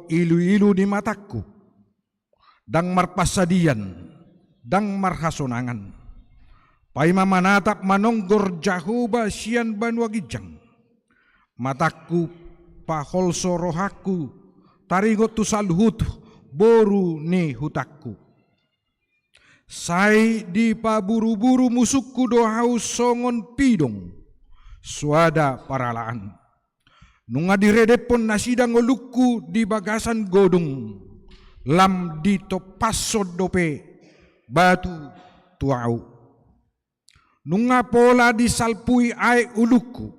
ilu-ilu di mataku, dang marpasadian, dang marhasonangan. Paima manatap manonggor jahuba sian banua gijang. Mataku paholso rohaku, tarigot tu salhut boru ni hutaku. Sai di paburu-buru musukku dohau songon pidong, suada paralaan. Nunga diredepon nasidang olukku di bagasan godung, lam di topasod dope batu tuau. Nunga pola disalpui ai uluku,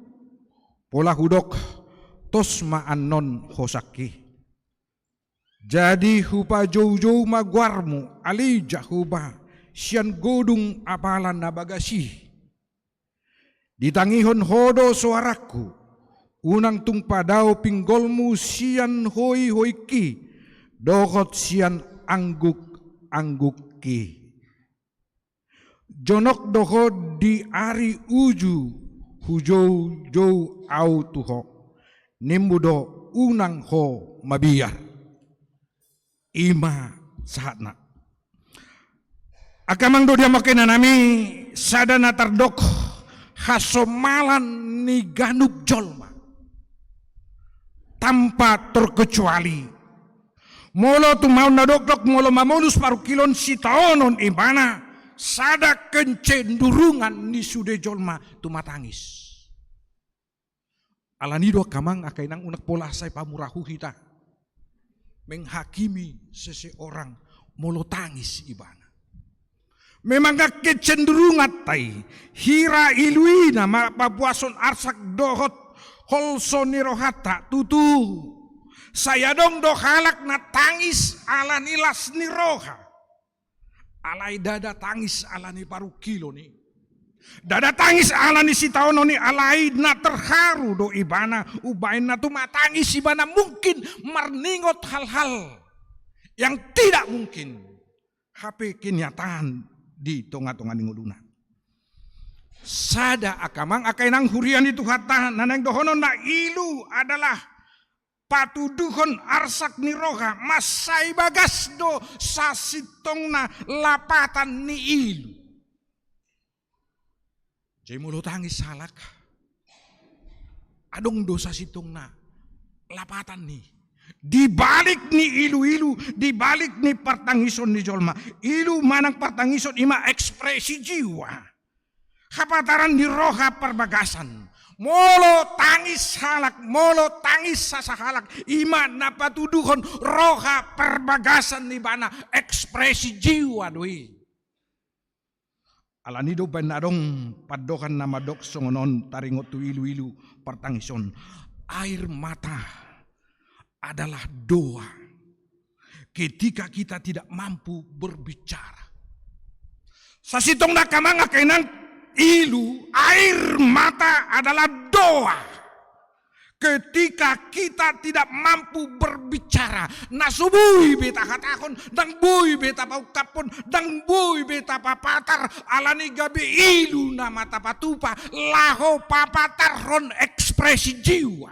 pola hudok tosma anon hosaki. Jadi hupa jauh-jauh magwarmu alija huba sian godung apalan nabagasi. Ditangihon hodo suaraku, unang tungpadao pinggolmu sian hoi-hoiki, dohot sian angguk-angguki. Jonok doho di ari uju hujau jau au tuho nimbudo unang ho mabiar ima sahatna akamang do dia makena nami sadana tardok hasomalan ni ganuk jolma tanpa terkecuali molo tu mau nadok molo mamolus paru kilon sitaonon imana sada kecenderungan ni sude jolma tumatangis. Alanido kamang akainang unak pola say pamurahu kita menghakimi seseorang molo tangis ibana. Memang kecenderungan tai hira iluina mapapuason arsak dohot holson nirohata tutu saya dong do halak na tangis ala nilas niroha. Alai dada tangis alani paru kilo ni. Dada tangis alani si taono ni alai na terharu do ibana ubain na tu matangis ibana mungkin marningot hal-hal yang tidak mungkin. HP kenyataan di tonga-tonga ninguduna. Sada akamang akainang hurian itu hata naneng dohono na ilu adalah patuduhon arsak niroha masai bagas do sasitong na lapatan ni ilu. Jadi mulut tangis salak. Adong dosa sitong na lapatan ni. Di balik ni ilu-ilu, di balik ni partangison ni jolma. Ilu manang partangison ima ekspresi jiwa. Kapataran di roha perbagasan. Molo tangis halak, molo tangis sasahalak, iman napatuduhon roha perbagasan ni bana ekspresi jiwa doi. Alanido benadong padokan nama dok songonon taringot tu ilu-ilu pertangison. Air mata adalah doa ketika kita tidak mampu berbicara. Sasitong nakamanga kainan ilu, air mata adalah doa. Ketika kita tidak mampu berbicara, nasubui beta katakon, dang bui beta paukapon, dang bui beta papatar, alani gabi ilu nama tapatupa, laho papatar ron ekspresi jiwa.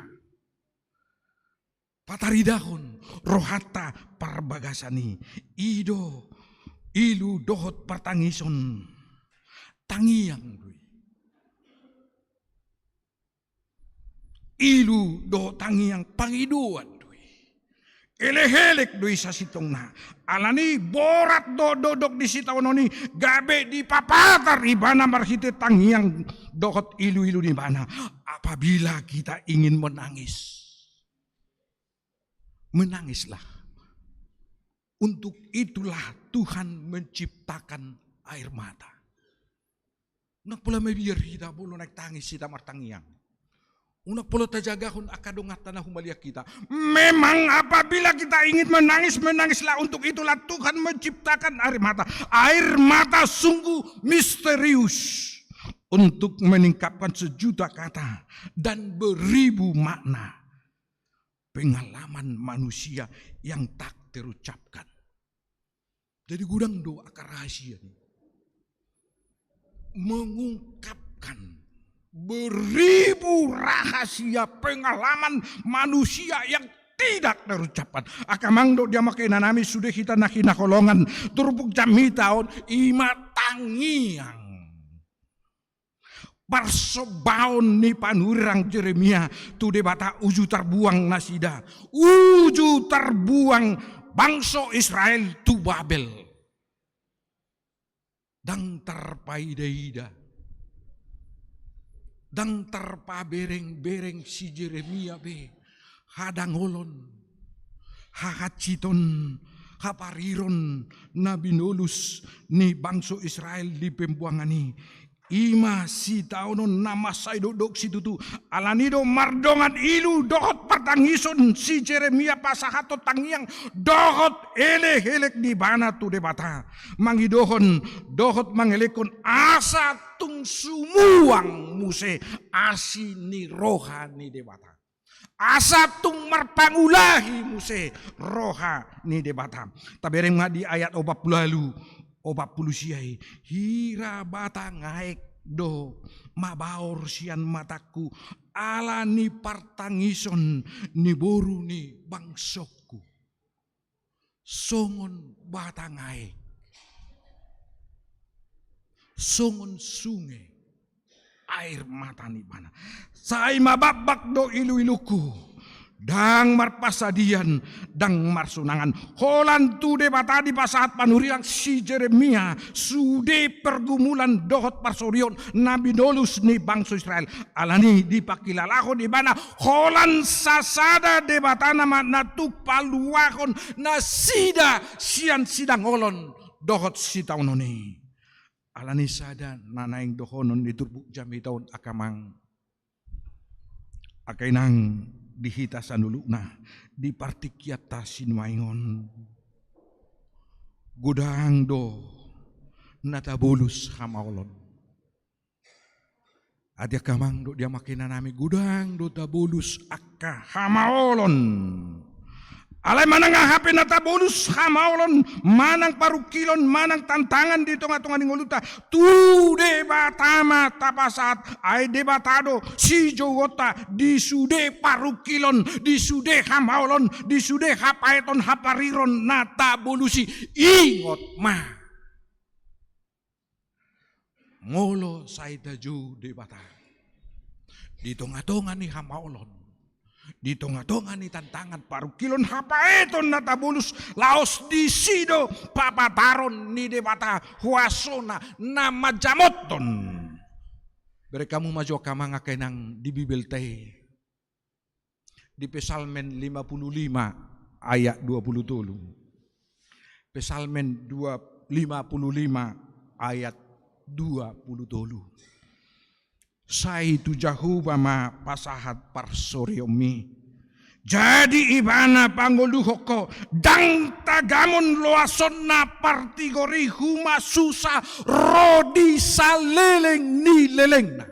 Pataridahon, rohata parbagasani, ido, ilu dohot pertangison. Tangiang dui. Ilu do tangiang pangiduan dui. Elehelek dui sa sitong na. Alani borat do dodok di sitawon ni gabe di papatar ibana marhite tangiang dohot ilu-ilu di mana. Apabila kita ingin menangis. Menangislah. Untuk itulah Tuhan menciptakan air mata. Unak pula mebiyar kita bulu naik tangis kita martangiang. Unak pula tajagahun akadongat tanah humalia kita. Memang apabila kita ingin menangis, menangislah. Untuk itulah Tuhan menciptakan air mata. Air mata sungguh misterius. Untuk meningkapkan sejuta kata dan beribu makna. Pengalaman manusia yang tak terucapkan. Jadi gudang doa akar rahasia ini. Mengungkapkan beribu rahasia pengalaman manusia yang tidak terucapan. Akamang do dia makin nami sudah kita nakina kolongan turupuk jami tahun ima tangiang. Parsobaon ni panurang Jeremia tu debata uju terbuang nasida. Uju terbuang bangsa Israel tu Babel. Dang terpaidaida. Dang terpabereng-bereng si Jeremia be. Hadangolon. Hahaciton. Hapariron. Nabinolus ni bangsa Israel di pembuangani. Ima si taunon nama say duduk si tutu alanido mardongan ilu dohot partangison si Jeremia pasahato tangiang dohot elek di bana tu debata mangidohon dohot mangelekon asa tung sumuang muse asi ni roha ni debata asa tung marpangulahi muse roha ni debata tabereng di ayat 40 lalu 40 siai hira batang ngaek do mabaor sian mataku ala ni partangison ni boru ni bangsoku songon batang ngaek songon sungai air mata ni mana sai mababak do ilu-iluku dang marpasadian dang marsunangan holan tu debata di pasahat panuriang si Jeremia sude pergumulan dohot parsorion nabi dolus ni bangsa Israel alani dipakilalako di mana holan sasada debata nama natu paluakon nasida sian sidang olon dohot si taunoni alani sada nanaing dohonon diturbuk jami taun akamang akainang dihitasan dulu nah di partikiata sinuaingon gudang do natabulus hamaolon adia kamang do dia makina nami gudang do tabulus akka hamaolon alai manang hape natabulus hamaolon manang parukilon manang tantangan di tengah-tengah ngoluta tu debatama tapasat ai debatado si jogota di sude parukilon di sude hamaolon di sude hapaeton hapariron natabulusi ingot ma ngolo saitaju debata di tengah-tengah ni hamaolon di tengah-tengah ni tantangan parukilon hapaeton natabulus laos di sido papataron ni debata huasona nama jamoton berekamu maju kamang akenang di bibel teh di Pesalmen 55 ayat 27 Pesalmen 55 ayat 27 Sai tu Jahuba ma pasahat parsoriomi. Jadi ibana panggoluhoko dang tagamon loason na partigori huma susa rodi saleleng ni leleng.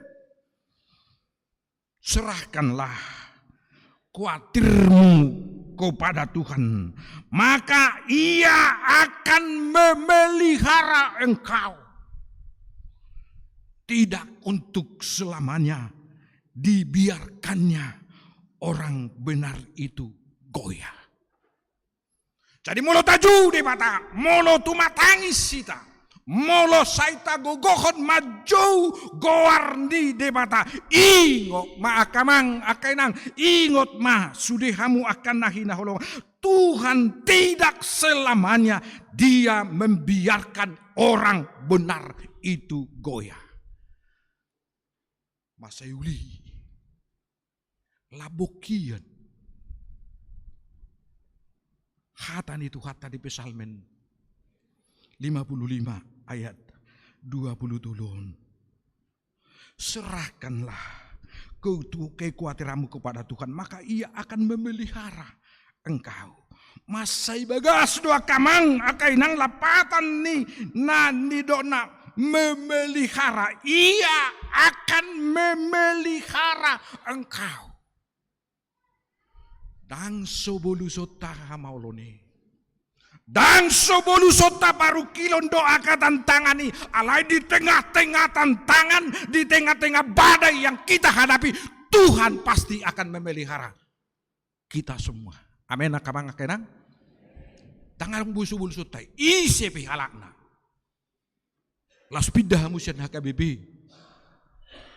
Serahkanlah kuatirmu kepada Tuhan, maka Ia akan memelihara engkau. Tidak untuk selamanya dibiarkannya orang benar itu goyah. Jadi molo taju di mata, molo tumatangis sita, molo saita gogohon maju goar di mata. Ingot ma akamang akainang, ingot ma sudihamu akan nahina holong. Tuhan tidak selamanya Dia membiarkan orang benar itu goyah. Masayuli labokian hatan itu kata di Pesalmen 55 ayat 20 tulun. Serahkanlah kekuatiranmu kepada Tuhan, maka Ia akan memelihara engkau. Masai bagas doa kamang akainang lapatan ni na ni dona memelihara, Ia akan memelihara engkau. Dan sobolusota hamaulone. Dan sobolusota baru kilon doa tantangani. Alai di tengah-tengah tantangan, di tengah-tengah badai yang kita hadapi, Tuhan pasti akan memelihara kita semua. Amen nakamanga kenang. Tangalang busu-busu tay. Isi pihalakna. Las pindah musian HKBB.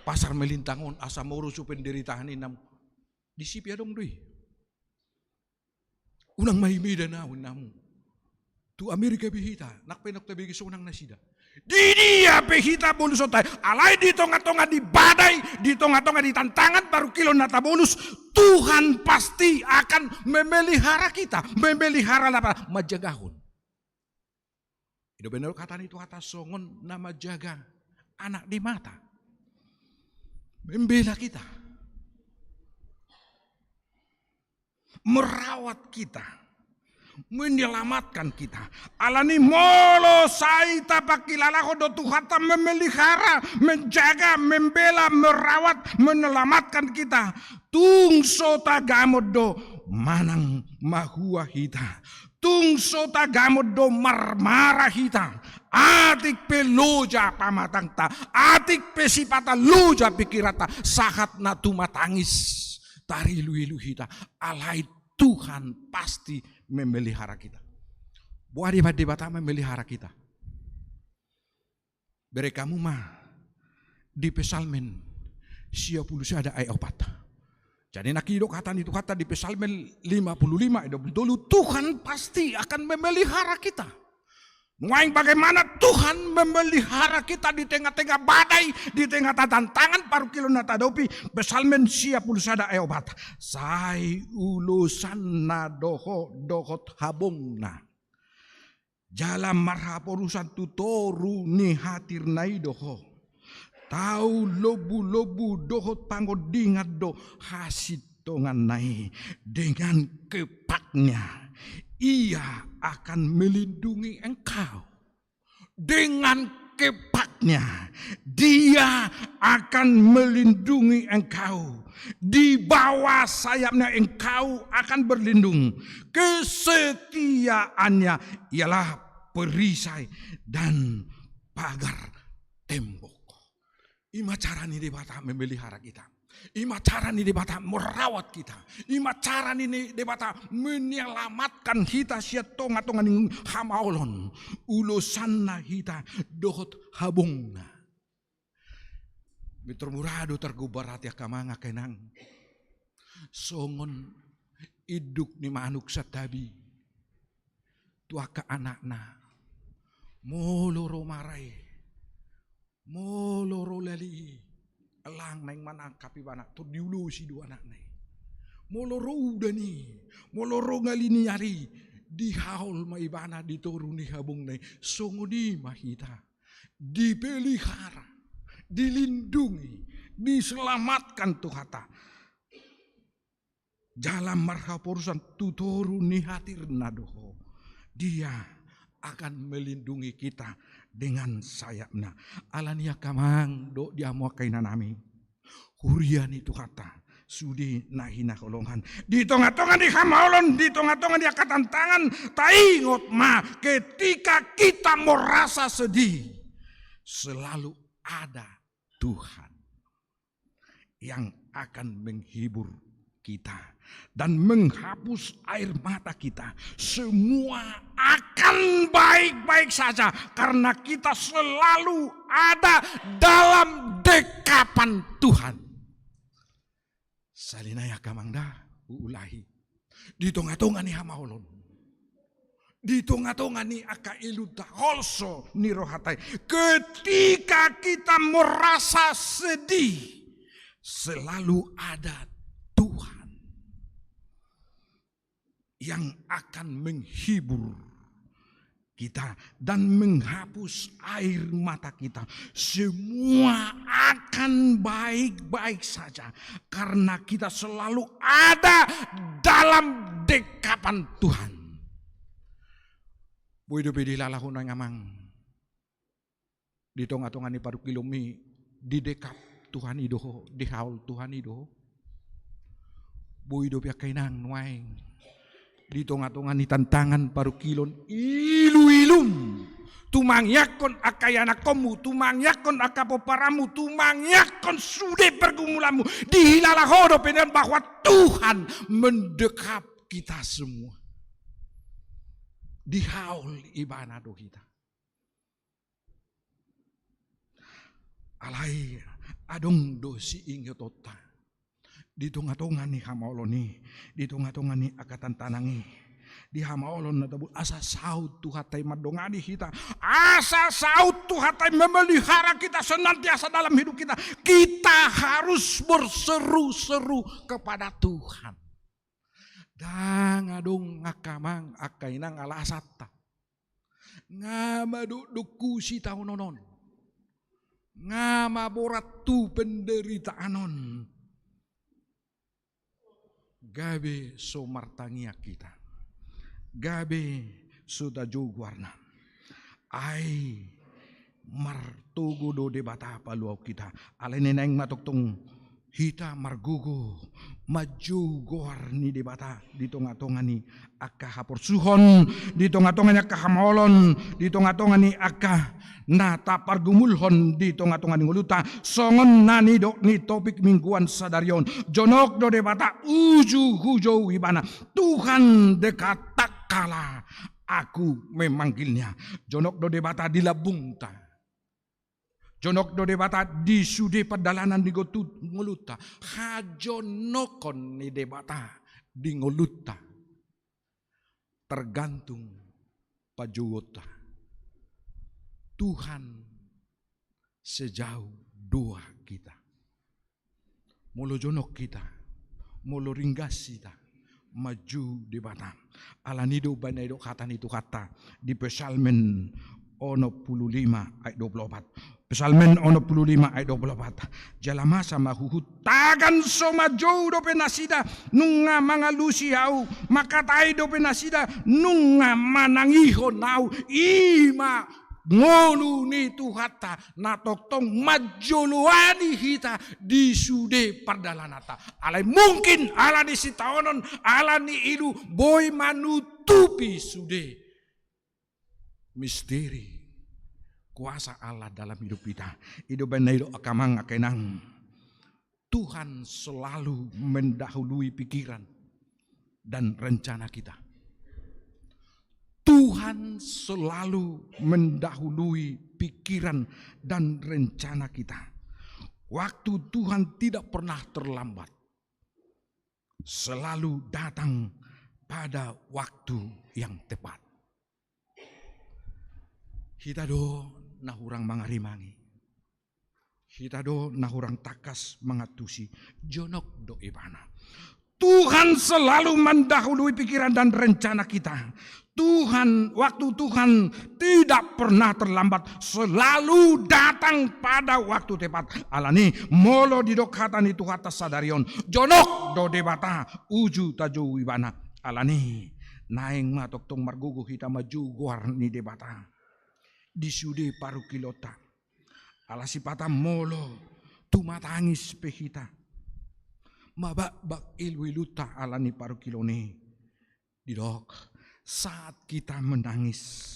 Pasar melintangon asa moro supin deritahan inam. Disipya dong doi. Unang mahimida na namu. Tu Amerika bihita. Nakpenok tabi kisunang nasida. Di dia pehita bolus otay. Alay di tonga-tonga di badai. Di tonga-tonga di tantangan baru kilo nata bolus. Tuhan pasti akan memelihara kita. Memelihara apa? Majagahun. Itu benar kata itu kata songon nama jaga anak di mata. Membela kita. Merawat kita. Menyelamatkan kita. Alani molo saita pakilala kodo Tuhan memelihara, menjaga, membela, merawat, menyelamatkan kita. Tungso tagamodo manang mahua hita. Tungso tagamodo marmara hita. Atik peloja pamatang ta. Atik pesipata loja pikirata. Sahat na tumatangis. Tari luilu hita. Alai Tuhan pasti memelihara kita. Buah debat-debat memelihara kita. Beri kamu mah di Pesalmen 50 ada ayat 4. Jadi nak hidup kata itu kata di Pesalmen 55 itu betul Tuhan pasti akan memelihara kita. Muaing bagaimana Tuhan memelihara kita di tengah-tengah badai, di tengah tantangan paru kilo nata dopi. Pesalmen 50 ada ayat 4. Sai ulusan na dohot habongna. Jalan marhaporusan tutoru ni hatir nai doho. Tau lobu-lobu dohot pangodingat do hasitongan nai. Dengan kepaknya. Ia akan melindungi engkau. Dengan kepaknya. Dia akan melindungi engkau. Di bawah sayapnya engkau akan berlindung. Kesetiaannya ialah perisai dan pagar tembok. Ima cara ini dibata memelihara kita. Ima cara ini dibata merawat kita. Ima cara ini dibata menyelamatkan kita sia tonga-tonga ning hamaolon. Ulosanna hita dohot habungna. Mitur murado tergubar hati kamanga kenang. Songon iduk ni manuk satabi. Tuaka anakna. Moloro marai. Moloro lali. Elang neng mana kapi banak tu diulu si dua anak neng. Moloro udah nih, moloro ngalini nyari di haul maibana dituruni habung neng. Songodi mahita dipelihara, dilindungi, diselamatkan Tuhata. Jalan marhaporusan tuturuni hatir nadoho. Dia akan melindungi kita dengan sayapnya. Alania kamang do diamuak kainan nami. Hurian itu kata sudi nahina kolongan. Di tengah-tengah di hamaulon, di tengah-tengah di angkatan tangan. Taingot ma ketika kita merasa sedih. Selalu ada Tuhan yang akan menghibur kita. Dan menghapus air mata kita. Semua akan baik-baik saja. Karena kita selalu ada dalam dekapan Tuhan. Salinaya kamangda uulahi. Di tengah-tengah ni hamaulon. Di tengah-tengah ni akailuta holso ni rohatai. Ketika kita merasa sedih. Selalu ada Tuhan yang akan menghibur kita dan menghapus air mata kita. Semua akan baik-baik saja karena kita selalu ada dalam dekapan Tuhan. Boy do pedi lalahon ang amang di tengah-tengah ni paru kilomi di dekap Tuhan idoho, di haul Tuhan idoho. Boy do piak kainang nuaing di tengah-tengah ni tantangan paru kilon ilu-ilum tumangyakon akayana komu tumangyakon akapoparamu tumangyakon sude pergumulanmu dihilalahodo penan bahwa Tuhan mendekap kita semua. Dihaul ibana do kita. Alai adong do si ingotota. Ditunga-tunga ni hamaoloni, ditunga-tunga ni akatan tanangi. Di hamaolon na tabul asa saut tu hatai madongani kita. Asa saut tu hatai memelihara kita senantiasa dalam hidup kita. Kita harus berseru-seru kepada Tuhan. Dan adong ngakamang akainang alasata. Ngamaduk si taunonon. Ngamaborat tu penderitaanon. Gabe somartangia kita. Gabe sudah juguarna. Ai martugu do debata paluau kita. Aleneneng matuktong hita margugu maju goar ni debata di tonga-tonga ni akka hapor suhon di tonga-tonga ni akka hamolon di tonga-tonga ni akka na tapar gumulhon di tonga-tonga ni nguluta songon nani dok ni topik mingguan sadarion jonok do debata uju hujo ibana Tuhan dekat tak kala aku memanggilnya jonok do debata di labungta. Jonok do debata di sude pedalanan di gotu ngoluta. Hajonokon ni debata di ngoluta. Tergantung pajuota. Tuhan sejauh doa kita. Molo jonok kita. Molo ringgas kita. Maju debata. Alanido banaido kata itu kata. Di Psalmen 55 ayat 24. Psalmen 55 ayat 24. Jalama sama huhutagan soma jou do penasida nunga mangalusi au makatai do penasida nunga manangiho nau ima ngolu ni tuhata natoktong majoluani hita di sude pardalanata. Alai mungkin ala di sitaonon ala ni ilu boy manutupi sude misteri kuasa Allah dalam hidup kita. Hidup benaido akamang akenang. Tuhan selalu mendahului pikiran dan rencana kita. Tuhan selalu mendahului pikiran dan rencana kita. Waktu Tuhan tidak pernah terlambat. Selalu datang pada waktu yang tepat. Kita do nahurang mangarimangi. Kita do nahurang takas mangatusi. Jonok do ibana. Tuhan selalu mendahului pikiran dan rencana kita. Tuhan, waktu Tuhan tidak pernah terlambat. Selalu datang pada waktu tepat. Alani, molo didokatan itu kata sadarion. Jonok do debata uju taju ibana. Alani, naeng matok tong margugu kita maju guar ni debata. Di sude paru kilota alasipata molo tumatangis pehita mabak ilwiluta alani paru kilone didok saat kita menangis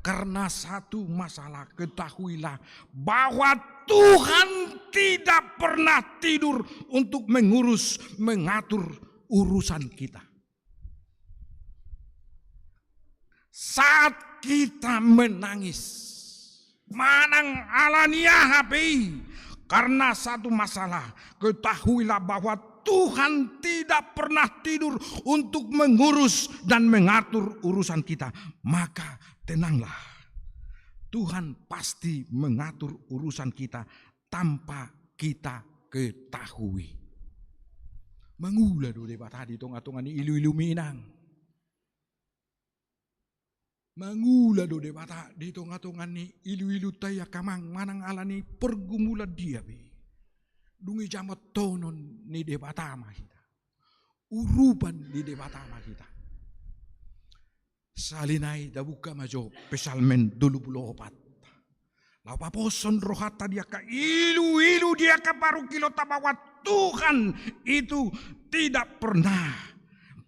karena satu masalah ketahuilah bahwa Tuhan tidak pernah tidur untuk mengatur urusan kita. Saat kita menangis, manang alania hapi karena satu masalah, ketahuilah bahwa Tuhan tidak pernah tidur untuk mengurus dan mengatur urusan kita. Maka tenanglah, Tuhan pasti mengatur urusan kita tanpa kita ketahui. Mangula do debata di tonga-tonga ni ilu-ilu minang. Mangula do debata di tonga-tonga ni ilu-ilu taya kamang manang alani pergumulan dia be. Dungi jamat tonon ni debata ma kita. Urupan di debata ma kita. Salinai da buka majo Psalmen 24. Lau paposon rohata dia ka ilu-ilu dia ka paru kilota bahwa Tuhan itu tidak pernah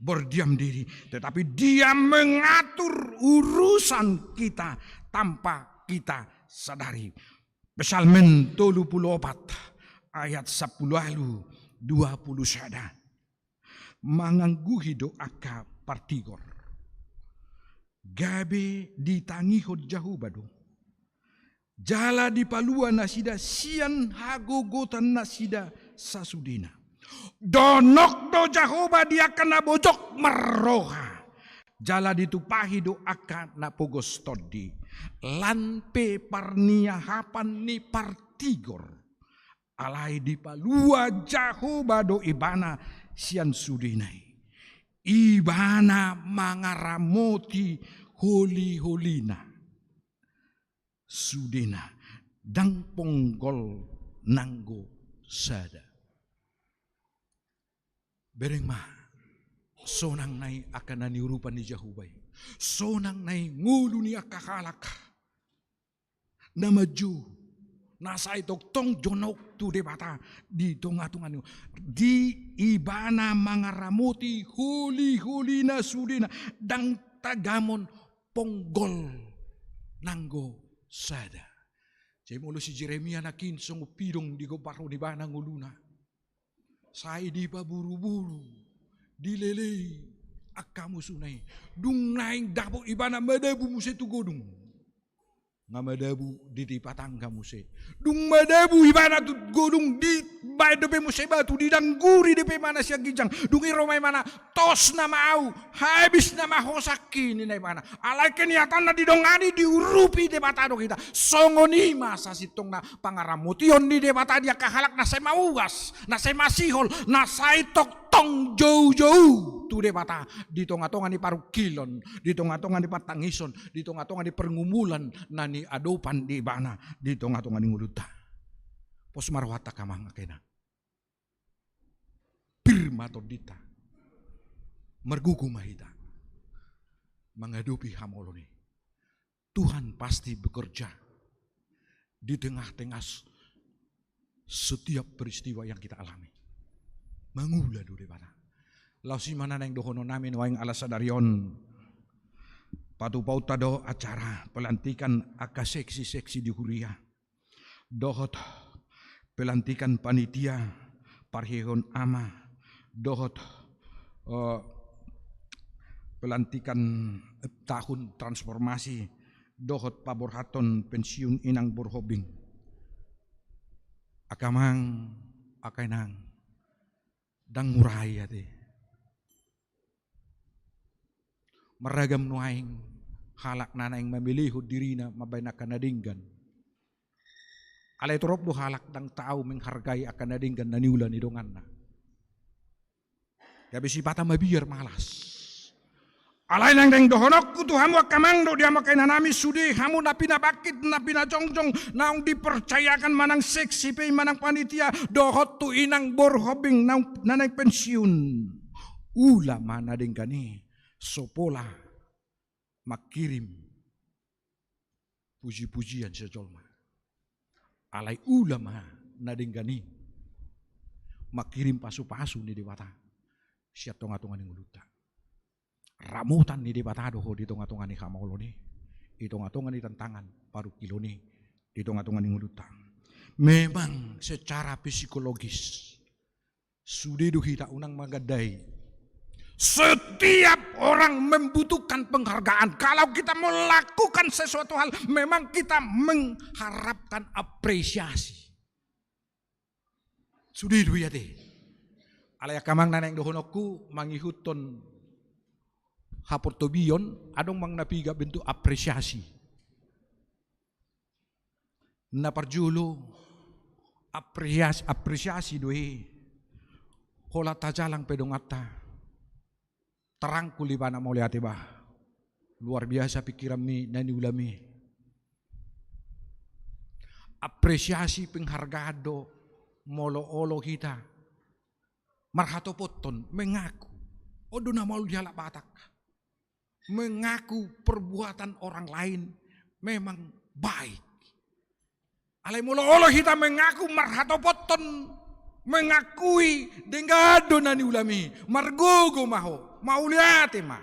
berdiam diri, tetapi dia mengatur urusan kita tanpa kita sadari. Psalmen 24 ayat 10 20 sada. mangangguhi doa ka partigor. Gabe ditangihod jahubado. Jala di palua nasida sian hagogotan nasida sasudina. Donok do Jahoba dia kena bojok meroha. Jala ditupahi do akan na pogos todi. Lanpe parnia hapan ni partigor. Alai di palua Jahoba do ibana sian sudinai. Ibana mangaramoti holi-holina. Sudina dang ponggol nanggo sada. Bereng ma sonang nai akan naniurupan ni Jahubai. Sonang nai ngulu ni akahalak. Namaju nasa itok tong jonok tu debata di tongatungan di ibana mangaramoti huli-hulina sudina dang tagamon ponggol nanggo sada. Saya mulu si Jeremia nakin sungguh pidong di goparo di bana nguluna. Saya di buru-buru dilelei akamu sunai. Dung naing dapok ibana madabu muse tu godung. Ngamadabu di patang kamu se. Dung madabu ibana tu godung di bay depe muse batu di dangguri depe mana siang gijang. Dung iromai mana tos nama au habis nama hosaki ni nai mana. Alai keniatan na didongani diurupi de batado kita. Songoni masa sitong na pangaramution di de bata dia kahalak na saya maugas, na saya masihol, na saya tok tong jauh-jauh tu de bata di tonga-tonga ni parukilon, di tonga-tonga ni patangison, di tonga-tonga ni perngumulan nani adopan di bana, di tonga-tonga ni nguluta. Pos marwata kamang kena. Pirma todita. Mergugu mahita. Menghadapi hamoloni. Tuhan pasti bekerja di tengah-tengah setiap peristiwa yang kita alami. Mangula dulu mana. Lausi mana neng dohono namin waing alasadarion. Patu pauta do acara pelantikan aka seksi-seksi di Huria. Dohot pelantikan panitia parhihon ama. Dohot pelantikan tahun transformasi. Dohot paborhaton pensiun inang borhobing. Akamang akainang. Dang murai ya deh. Meragam nuaing halak nana yang memilih dirina mabayna kanadinggan. Alai torop do halak dang tahu menghargai akan nadinggan naniulan idonganna. Gabi sipata mabiar malas. Alai nang deng dohonok kutu hamu akamang do dia makai nanami sudi hamu napina bakit napina jongjong naung dipercayakan manang seksi pe manang panitia dohot tu inang borhobing nanang pensiun ulama nadeng kani sopola makirim puji-pujian sejolma alai ulama nadeng kani makirim pasu-pasu ni dewata siap tonga-tonga ni nguluta ramutan ni di batado di tonga-tonga ni kamaulo ni itonga-tonga ni tantangan paru kilo ni di tonga-tonga ni ngulutang. Memang secara psikologis sudah kita unang magadai. Setiap orang membutuhkan penghargaan. Kalau kita melakukan sesuatu hal, memang kita mengharapkan apresiasi. Sudah itu ya deh. Alaya kamang naneng dohonoku mangihuton haportobion adong mang napiga bentuk apresiasi. Naparjulo apresiasi doi. Hola tajalang pedongata. Terang kulibana mau lihat bah. Luar biasa pikiran mi nani ulami. Apresiasi penghargaan do molo-olo kita. Marhato poton mengaku. Odo na mau dialak batak. Mengaku perbuatan orang lain memang baik. Alai molo-olo kita mengaku marhato poton, mengakui dengado nani ulami, margogo maho, mauliate ma.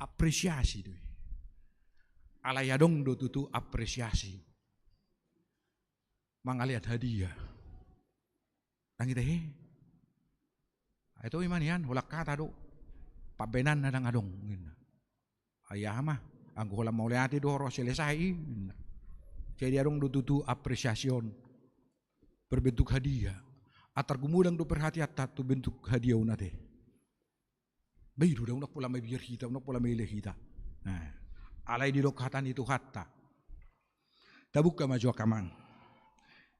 Apresiasi doi. Alai adong do tutu apresiasi. Mangaliat hadiah. Nang kita Ito iman yan, hulak kata do. Pabenan na ng adong. Ayama, ang kulang mauliati do horo selesai. Jadi adong dututu apresiasyon. Berbentuk hadiah. Atar gumulang do perhatian tu bentuk hadiah unate. Bayu dah unak pula may biar kita, unak pula may kita. Nah, alay di dokatan itu hatta. Tabuk maju kamang.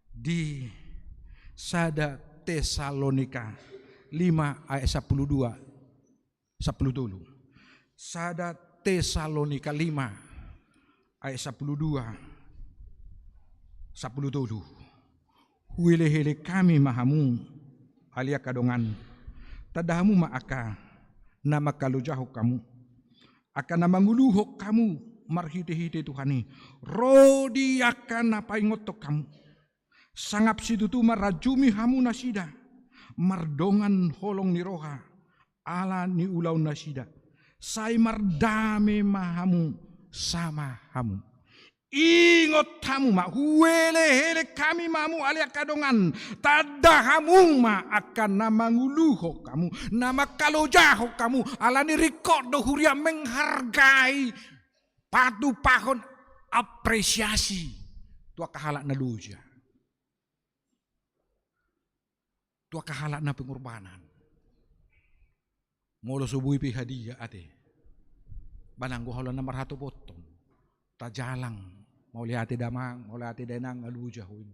Di Sada Tesalonika 5 ayat 12 10 Sada Tesalonika 5 ayat 12 Huile-hile kami mahamu alia kadongan tadahamu maaka na makalujaho kamu akan na manguluhok kamu marhite-hite Tuhani rodi akan napaingotok kamu sangap situtu marajumi hamu nasida mardongan holong ni roha ala ni ulau nasida sai mardame mahamu sama hamu ingot hamu ma huele hele kami mamu alia kadongan tada hamu ma akan nama nguluho kamu nama kalojaho kamu ala ni rekordo huria menghargai patu pahon apresiasi tua kahalak na luja tua kahalak na pengorbanan molo subui pi hadiah ate bananggo halan na marhato potong tajalang mau lihat damang mau lihat denang aluja huin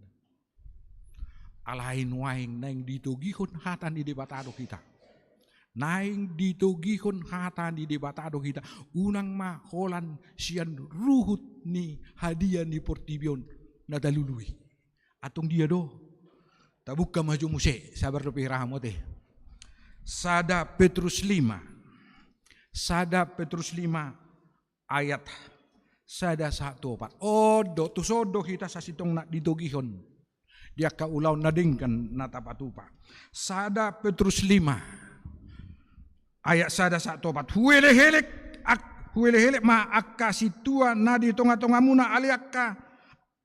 alain waing naing ditugihon hatan di debatado kita naing ditugihon hatan di debatado kita unang ma holan sian ruhut ni hadiah ni portibion na dalului atong dia do tabuk ka maju muse sabar do pirahamo teh Sada Petrus 5 ayat sada 1:4 odo tusodo kita sa sitong na ditugihon dia kaulaw nadingkan natapatupa Sada Petrus 5 ayat sada 1:4 huele-hele ma akka situa na di tonga-tonga muna aliaka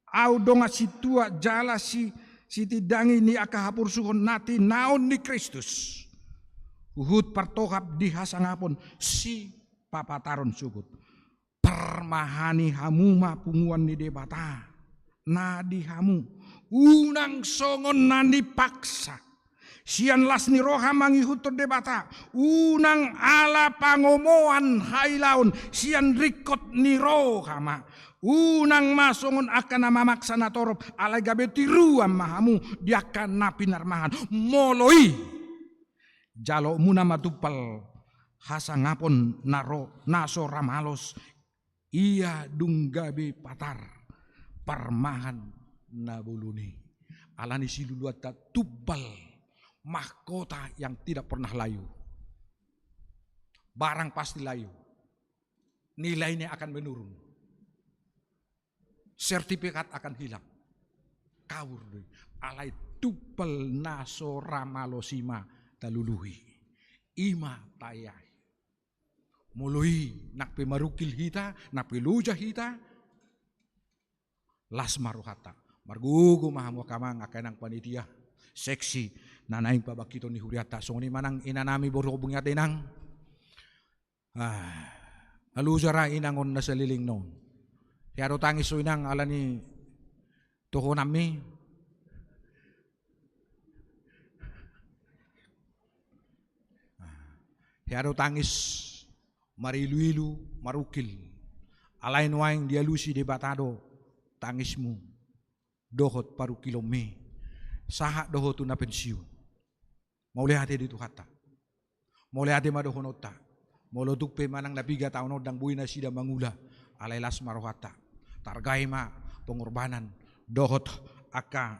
au donga situa jala si tidangi ni aka hapur suhon nati naon ni Kristus uhud partohap dihasangapon si papataron sugut permahani hamu ma punguan ni debata nadi hamu unang songon nani paksa sian las ni roha mangihutur debata unang ala pangomoan hailaun sian rikot ni roha ma unang masongon akan nama maksana torop ala gabe tiruam mahamu diakan napinarmahan moloi jalo muna matupal hasangapon naro naso ramalos ia dunggabe patar parmahan nabuluni alani siluluata tubal mahkota yang tidak pernah layu barang pasti layu nilainya akan menurun sertifikat akan hilang kawur alai tubal naso ramalosima taluluhi ima tayai mului nak pemarukil hita nak peluja hita las maruhata margugu mahamu kamang akanang panitia seksi nanaing pabakito ni huriata songni manang inanami borobong yatinang aluzara inangon nasaliling non yaro tangis so inang alani toho nami Hiaro tangis marilu-ilu marukil alain waing dialusi debatado tangismu dohot paru kilome saha dohotu na pensiun mau lihat di tu kata mau lihat madohonota mau lotuk pe manang nabiga taon odang buina sida mangula alai las marohata targai ma pengorbanan dohot aka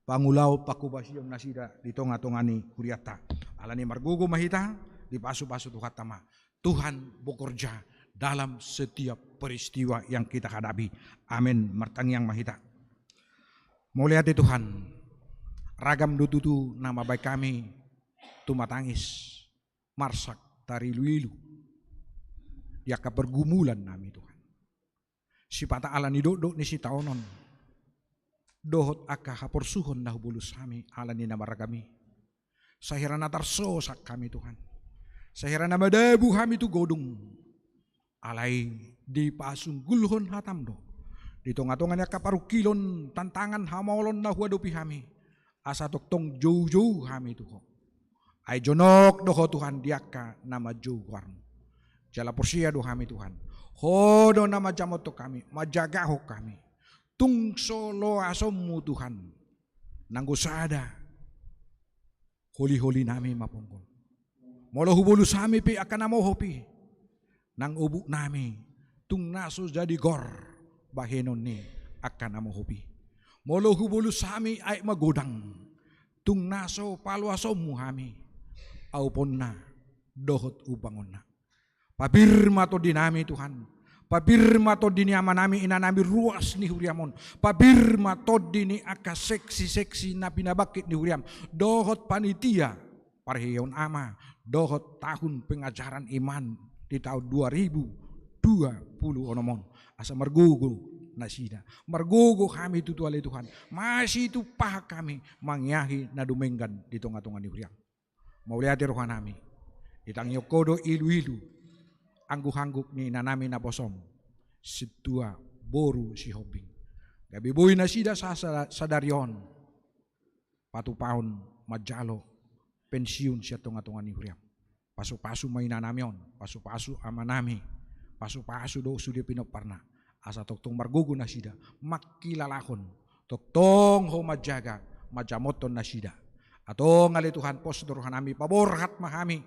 pangulau pakubasiom nasida di tonga-tongani kuriata alani margugu mahita di pasu-pasu Tuhan tama. Tuhan bekerja dalam setiap peristiwa yang kita hadapi. Amin. Martang yang mahita. Mulia di Tuhan. Ragam dututu nama baik kami. Tumatangis. Marsak tari luilu. Dia kepergumulan nami Tuhan. Si pata ala ni dok ni si taonon. Dohot aka hapor suhon na hubulus kami ala ni nama ragami. Sahirana tarsosak kami Tuhan. Sahirana madabu kami tu godung. Alai di pasunggulhon hatamdo. Di tonga-tongannya kaparukilon tantangan hamaolon na huadopi kami. Asa toktong jauh-jauh kami Tuhan. Ay jonok doho Tuhan diaka nama jauh warno. Jala porsia do kami Tuhan. Hodo nama jamot to kami. Majaga ho kami. Tung solo asomu Tuhan. Nanggo sada. Holi-holi nami mapungkol. Molo hubulu sami pi akan namo hopi. Nang ubu nami. Tung naso jadi gor. Bahenon ni akan namo hopi. Molo hubulu sami ay magodang. Tung naso paluasomu hami. Aupon na. Dohot ubangon na. Pabirma to dinami Tuhan. Pabirma to dini amanami inanami ruas ni huriamon. Pabirma to dini aka seksi-seksi na pinabakit ni huriam. Dohot panitia parhiyon ama. Dohot tahun pengajaran iman di tahun 2020 onomon. Asa margugo nasida. Margugo kami tutuali Tuhan. Masih itu pah kami mangyahi na dumenggan di tonga-tonga ni huriam. Mauliati rohan nami. Itang yokodo ilu-ilu. Angguh-angguk ni nanami na bosom. Situa boru si hobing. Gabi boy na sida sa sadaryon. Patupaon majalo. Pensiun siya tunga-tunga ni huriam. Pasu-pasu may nanamyon. Pasu-pasu amanami. Pasu-pasu do sudia pinoparna. Asa toktong margugo na sida. Makilalakon. Toktong ho majaga. Majamoton na sida. Atong ngali Tuhan postor hanami. Paborhat mahami.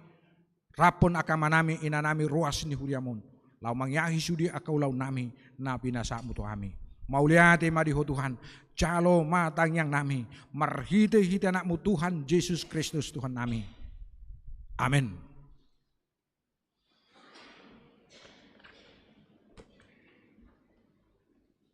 Rapon akamanami inanami ruas ni huriamon. Lau mangyahi sudi akaulau nami na pinasa mo to kami. Mauliate madiho Tuhan. Calo matang yang nami. Marhite hite anak mo Tuhan Yesus Kristus Tuhan nami. Amen.